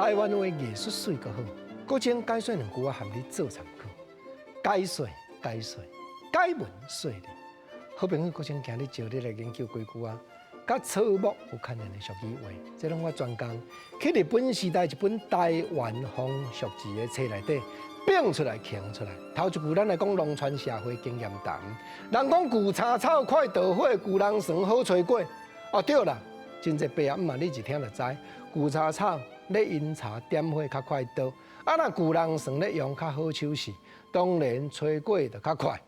台湾话艺术水个好，国情解说两句啊，含你做参考。解说，解文说理。好朋友，国情今日招你来研究几句啊，甲草木有牵连的俗语话，这拢我专工去日本时代一本台湾风俗志的册内底编出来、刻出来。头一句咱来讲农村社会经验谈，人讲旧柴草快稻火，旧人床好吹过。哦，对啦，真侪白暗嘛，你一听就知，旧柴草咧引茶点火较快稻，啊那旧人床咧用较好手势，当然吹过就较快。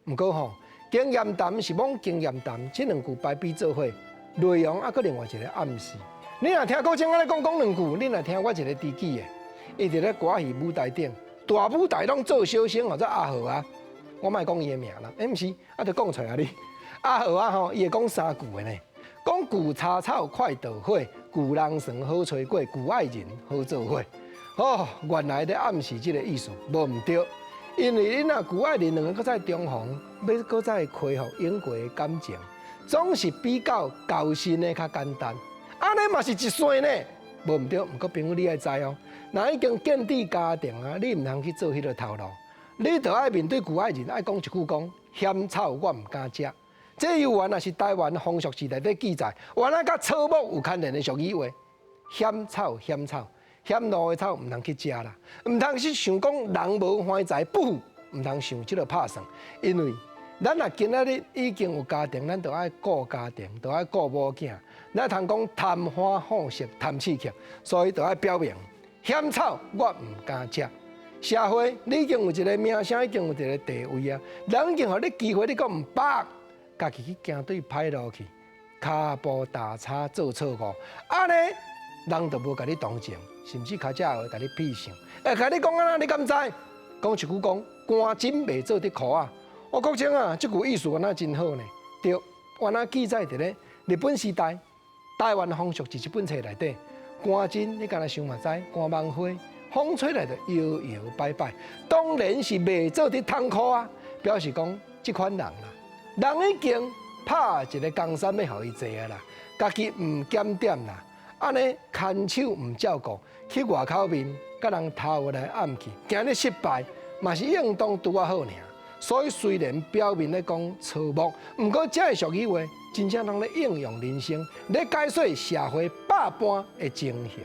不过吼，经验谈是往经验谈，这两句排比做伙，内容还佫另外一个暗示。你若听国情我咧讲两句，你若听我一个知己的，伊伫咧歌戏舞台顶，大舞台拢做小生或者阿豪啊，我莫讲伊的名啦，毋是，啊，就讲出来啊你。阿豪啊吼，伊会讲三句的呢，讲旧柴草快稻火，旧人床好吹过，旧爱人好做伙。哦，原来咧暗示即个意思，无毋对。因为你若旧爱人两个搁在中逢，要搁再恢复永过的感情，总是比较交心的较简单。安尼嘛是一线呢，无毋对。毋过朋友你爱知哦，若已经建立家庭啊，你毋通去做迄个头路，你着爱面对旧爱人，爱讲一句讲，嫌草我毋敢食。这又原来是台湾风俗志内底记载，原来甲草木有牵连的俗语话，嫌草。嫌路的草唔通去食啦，唔通去想讲人无欢财不富，唔通想即个拍算，因为咱若今仔日已经有家庭，咱就爱顾家庭，就爱顾某囝，咱通讲贪欢好色、贪刺激，所以就爱表明嫌草我唔敢食。社会你已经有一个名声，已经有一个地位啊，人已经互你机会，你讲唔捌，家己去行对歹路去，骹步踏叉做错误，安尼人就无甲你同情。甚至较早会甲你批评，甲你讲啊，你敢知？讲一句讲，官真袂做得苦啊！我国情啊，这句意思原来真好呢。对，原来记载伫咧日本时代台湾风俗志一本册内底，官真你敢若想嘛知？官梦花风吹来就摇摇摆摆，当然是袂做得痛苦啊！表示讲这款人啦，人已经拍一个江山要互伊坐啊啦，家己唔检点啦。安尼牵手唔照顾，去外口面，甲人偷来暗去，今日失败，嘛是应当拄啊好尔。所以虽然表面咧讲草木，毋过这个俗语话，真正通咧应用人生，咧解说社会百般的情形。